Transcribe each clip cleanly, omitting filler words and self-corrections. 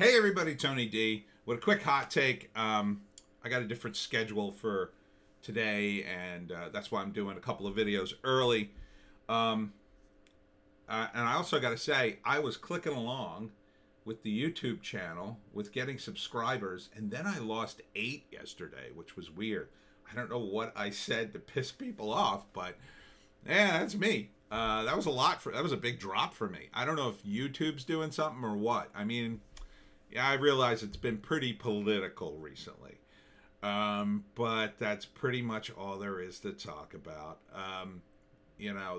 Hey everybody, Tony D with a quick hot take. I got a different schedule for today, and that's why I'm doing a couple of videos early. Um, and I also got to say, I was clicking along with the YouTube channel with getting subscribers, and then I lost 8 yesterday, which was weird. I don't know what I said to piss people off, but yeah, that's me. That was a lot that was a big drop for me. I don't know if YouTube's doing something or what. I mean, yeah, I realize it's been pretty political recently. But that's pretty much all there is to talk about.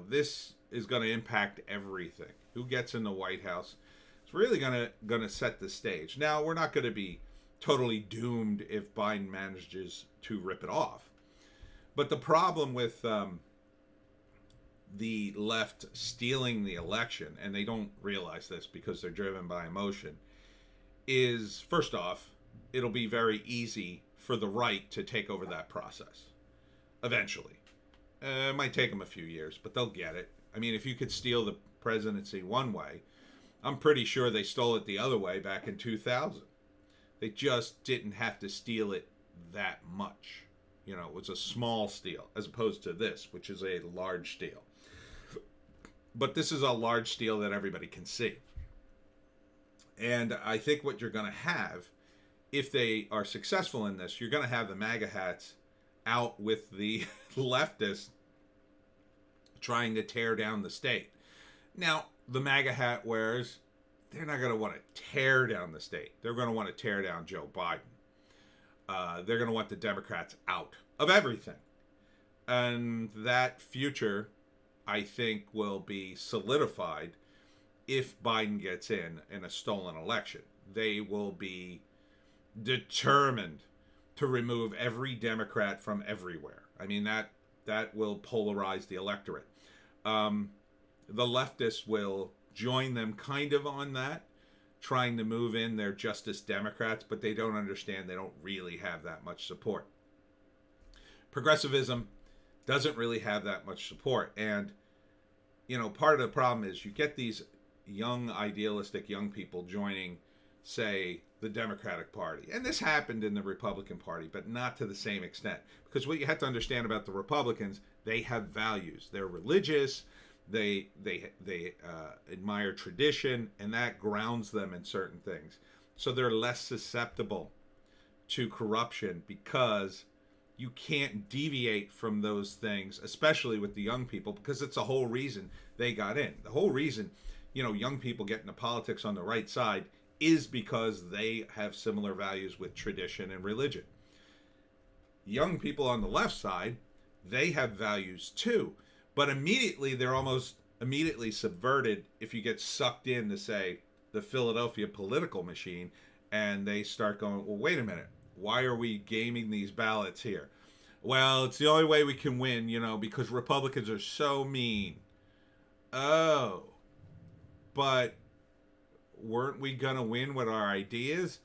This is going to impact everything. Who gets in the White House? It's really going to set the stage. Now, we're not going to be totally doomed if Biden manages to rip it off. But the problem with the left stealing the election, and they don't realize this because they're driven by emotion, is first off, it'll be very easy for the right to take over that process eventually. It might take them a few years, but they'll get it. I mean, if you could steal the presidency one way, I'm pretty sure they stole it the other way back in 2000. They just didn't have to steal it that much. It was a small steal as opposed to this, which is a large steal. But this is a large steal that everybody can see. And I think what you're going to have, if they are successful in this, you're going to have the MAGA hats out with the leftists trying to tear down the state. Now, the MAGA hat wearers, they're not going to want to tear down the state. They're going to want to tear down Joe Biden. They're going to want the Democrats out of everything. And that future, I think, will be solidified if Biden gets in a stolen election. They will be determined to remove every Democrat from everywhere. I mean, that will polarize the electorate. The leftists will join them kind of on that, trying to move in their Justice Democrats, but they don't understand they don't really have that much support. Progressivism doesn't really have that much support. And, part of the problem is you get these idealistic young people joining, say, the Democratic Party. And this happened in the Republican Party, but not to the same extent. Because what you have to understand about the Republicans, they have values. They're religious. They admire tradition, and that grounds them in certain things. So they're less susceptible to corruption because you can't deviate from those things, especially with the young people, because it's the whole reason they got in. The whole reason, young people get into politics on the right side is because they have similar values with tradition and religion. Young people on the left side, they have values too, but they're almost immediately subverted if you get sucked into, say, the Philadelphia political machine, and they start going, well, wait a minute, why are we gaming these ballots here? Well, it's the only way we can win, because Republicans are so mean. Oh, but weren't we going to win with our ideas?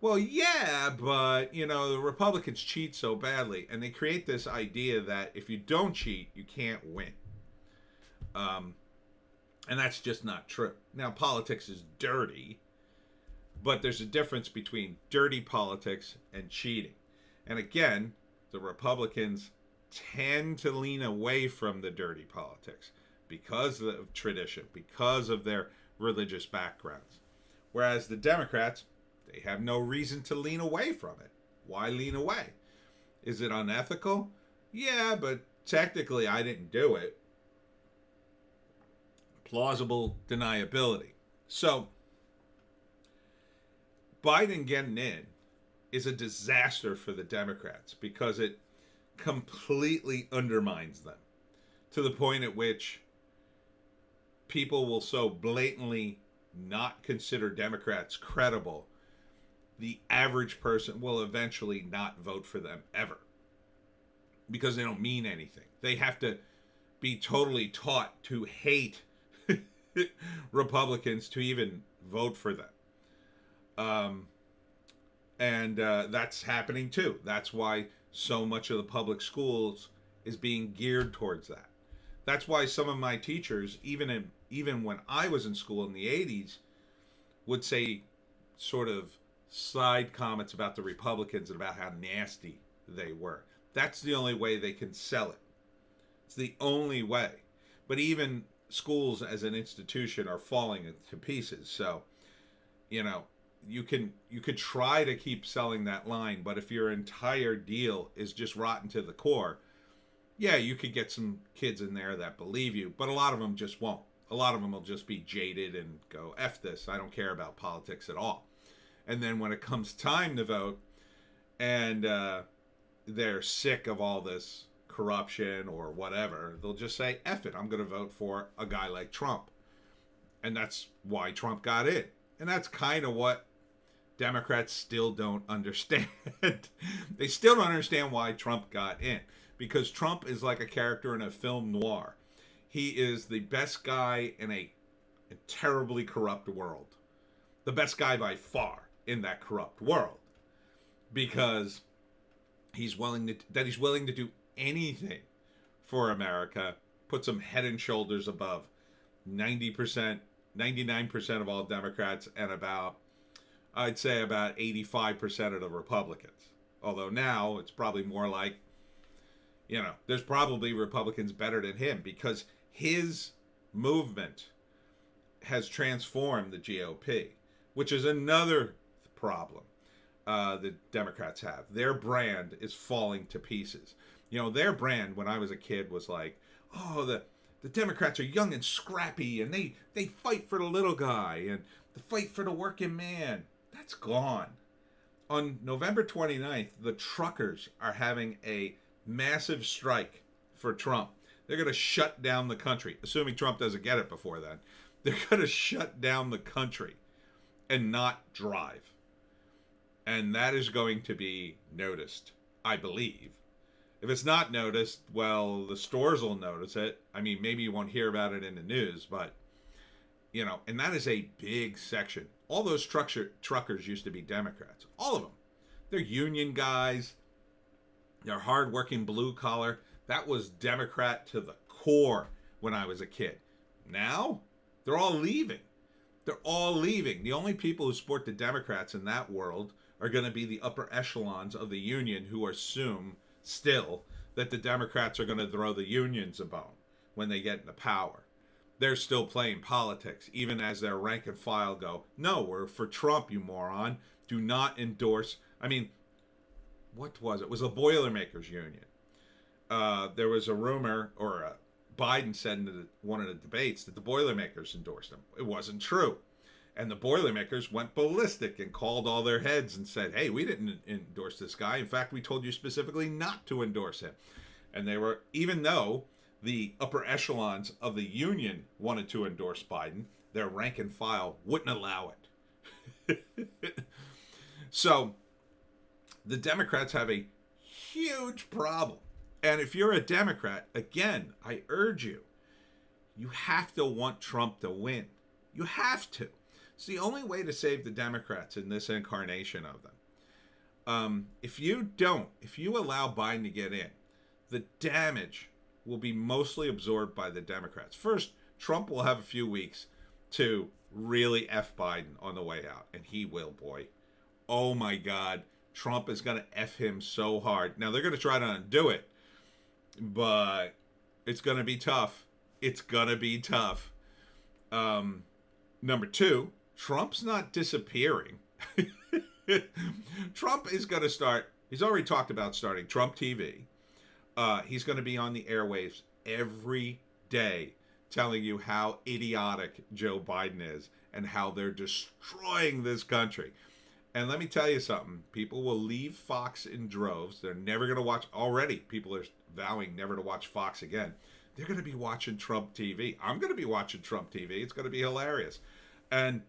Well, yeah, but, the Republicans cheat so badly, and they create this idea that if you don't cheat, you can't win. And that's just not true. Now, politics is dirty, but there's a difference between dirty politics and cheating. And again, the Republicans tend to lean away from the dirty politics because of tradition, because of their religious backgrounds. Whereas the Democrats, they have no reason to lean away from it. Why lean away? Is it unethical? Yeah, but technically I didn't do it. Plausible deniability. So, Biden getting in is a disaster for the Democrats because it completely undermines them to the point at which people will so blatantly not consider Democrats credible, the average person will eventually not vote for them ever because they don't mean anything. They have to be totally taught to hate Republicans to even vote for them. And that's happening too. That's why so much of the public schools is being geared towards that. That's why some of my teachers, even when I was in school in the 80s, would say sort of side comments about the Republicans and about how nasty they were. That's the only way they can sell it. It's the only way. But even schools as an institution are falling to pieces. So, you know, you could try to keep selling that line, but if your entire deal is just rotten to the core, yeah, you could get some kids in there that believe you, but a lot of them just won't. A lot of them will just be jaded and go, F this, I don't care about politics at all. And then when it comes time to vote, and they're sick of all this corruption or whatever, they'll just say, F it, I'm going to vote for a guy like Trump. And that's why Trump got in. And that's kind of what Democrats still don't understand. They still don't understand why Trump got in. Because Trump is like a character in a film noir. He is the best guy in a terribly corrupt world. The best guy by far in that corrupt world. Because he's willing to do anything for America, puts him head and shoulders above 90%, 99% of all Democrats, and I'd say about 85% of the Republicans. Although now it's probably more like, you know, there's probably Republicans better than him, because his movement has transformed the GOP, which is another problem the Democrats have. Their brand is falling to pieces. You know, their brand when I was a kid was like, oh, the Democrats are young and scrappy, and they fight for the little guy, and the fight for the working man. That's gone. On November 29th, the truckers are having a massive strike for Trump. They're going to shut down the country, assuming Trump doesn't get it before then. They're going to shut down the country and not drive. And that is going to be noticed, I believe. If it's not noticed, well, the stores will notice it. I mean, maybe you won't hear about it in the news, but, you know, and that is a big section. All those truckers used to be Democrats. All of them. They're union guys. They're hardworking blue collar. That was Democrat to the core when I was a kid. Now, they're all leaving. They're all leaving. The only people who support the Democrats in that world are going to be the upper echelons of the union, who assume still that the Democrats are going to throw the unions a bone when they get into power. They're still playing politics, even as their rank and file go, no, we're for Trump, you moron. Do not endorse. I mean, what was it? It was the Boilermakers Union. There was a rumor, or Biden said in one of the debates, that the Boilermakers endorsed him. It wasn't true. And the Boilermakers went ballistic and called all their heads and said, hey, we didn't endorse this guy. In fact, we told you specifically not to endorse him. And they were, even though the upper echelons of the union wanted to endorse Biden, their rank and file wouldn't allow it. So the Democrats have a huge problem. And if you're a Democrat, again, I urge you, you have to want Trump to win. You have to. It's the only way to save the Democrats in this incarnation of them. If you allow Biden to get in, the damage will be mostly absorbed by the Democrats. First, Trump will have a few weeks to really F Biden on the way out. And he will, boy. Oh my God. Trump is going to F him so hard. Now, they're going to try to undo it. But it's going to be tough. It's going to be tough. Number two, Trump's not disappearing. Trump is going to start, he's already talked about starting Trump TV. He's going to be on the airwaves every day telling you how idiotic Joe Biden is and how they're destroying this country. And let me tell you something. People will leave Fox in droves. They're never going to watch. Already, people are vowing never to watch Fox again. They're going to be watching Trump TV. I'm going to be watching Trump TV. It's going to be hilarious. And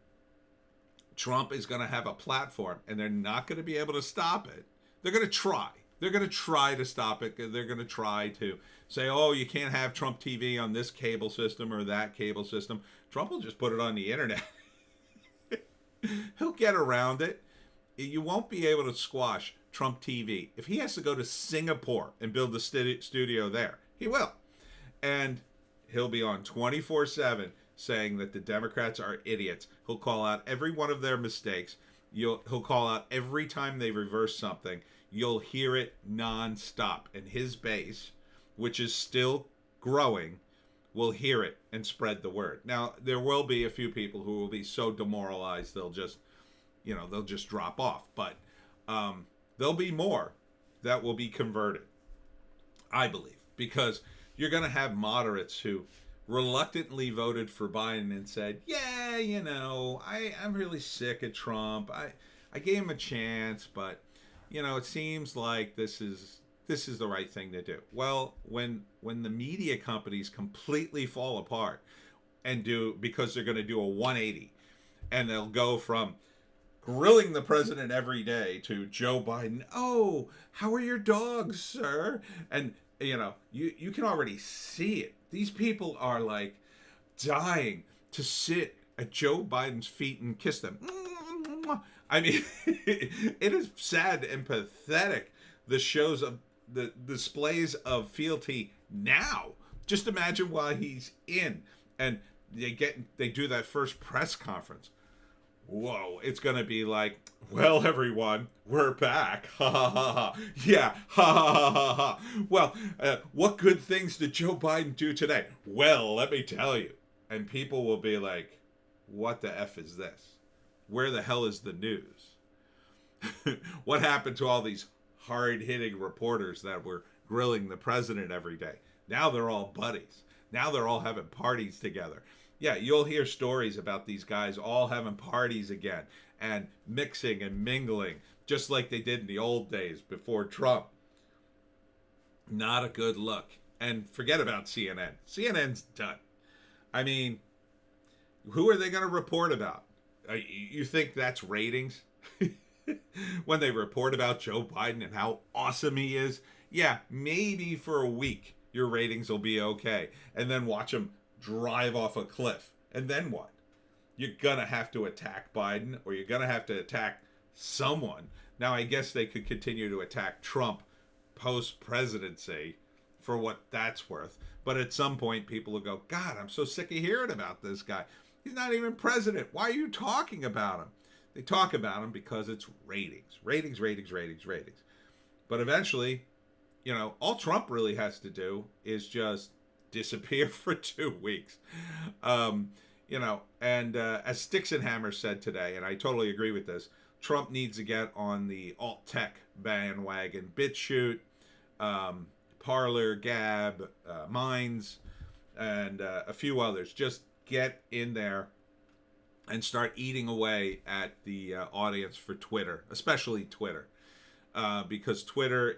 Trump is going to have a platform, and they're not going to be able to stop it. They're going to try. They're going to try to stop it. They're going to try to say, oh, you can't have Trump TV on this cable system or that cable system. Trump will just put it on the internet. He'll get around it. You won't be able to squash Trump TV. If he has to go to Singapore and build the studio there, he will. And he'll be on 24/7 saying that the Democrats are idiots. He'll call out every one of their mistakes. He'll call out every time they reverse something. You'll hear it nonstop, and his base, which is still growing, will hear it and spread the word. Now, there will be a few people who will be so demoralized they'll just drop off. But there'll be more that will be converted, I believe, because you're going to have moderates who reluctantly voted for Biden and said, yeah, I'm really sick of Trump. I gave him a chance, but, it seems like this is the right thing to do. Well, when the media companies completely fall apart and because they're going to do a 180, and they'll go from grilling the president every day to Joe Biden, oh, how are your dogs, sir? And, you can already see it. These people are like dying to sit at Joe Biden's feet and kiss them. I mean, it is sad and pathetic, the shows of the displays of fealty now. Just imagine while he's in and they do that first press conference. Whoa, it's going to be like, well, everyone, we're back. Ha ha ha ha. Yeah, ha ha ha ha ha. Well, what good things did Joe Biden do today? Well, let me tell you. And people will be like, what the F is this? Where the hell is the news? What happened to all these hard-hitting reporters that were grilling the president every day? Now they're all buddies. Now they're all having parties together. Yeah, you'll hear stories about these guys all having parties again and mixing and mingling, just like they did in the old days before Trump. Not a good look. And forget about CNN. CNN's done. I mean, who are they going to report about? You think that's ratings? When they report about Joe Biden and how awesome he is? Yeah, maybe for a week your ratings will be okay. And then watch him drive off a cliff. And then what? You're going to have to attack Biden, or you're going to have to attack someone. Now, I guess they could continue to attack Trump post-presidency for what that's worth. But at some point, people will go, God, I'm so sick of hearing about this guy. He's not even president. Why are you talking about him? They talk about him because it's ratings. Ratings, ratings, ratings, ratings. But eventually, all Trump really has to do is just disappear for 2 weeks. And as Sticks and Hammers said today, and I totally agree with this, Trump needs to get on the alt-tech bandwagon. BitChute, Parler, Gab, Minds, and a few others. Just get in there and start eating away at the audience for Twitter, especially Twitter. Because Twitter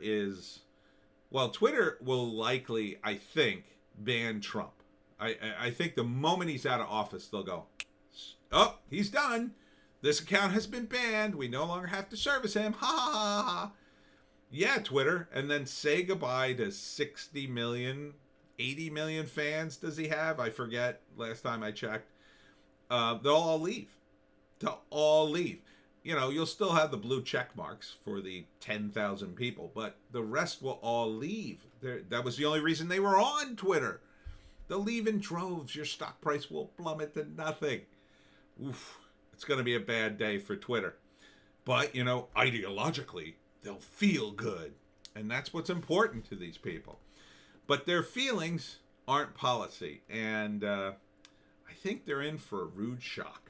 will likely, I think, ban Trump. I think the moment he's out of office, they'll go, oh, he's done. This account has been banned. We no longer have to service him. Ha ha ha ha. Yeah, Twitter. And then say goodbye to 60 million, 80 million fans does he have? I forget. Last time I checked. They'll all leave. They'll all leave. You'll still have the blue check marks for the 10,000 people, but the rest will all leave. That was the only reason they were on Twitter. They'll leave in droves. Your stock price will plummet to nothing. Oof. It's going to be a bad day for Twitter. But, ideologically, they'll feel good. And that's what's important to these people. But their feelings aren't policy. And I think they're in for a rude shock.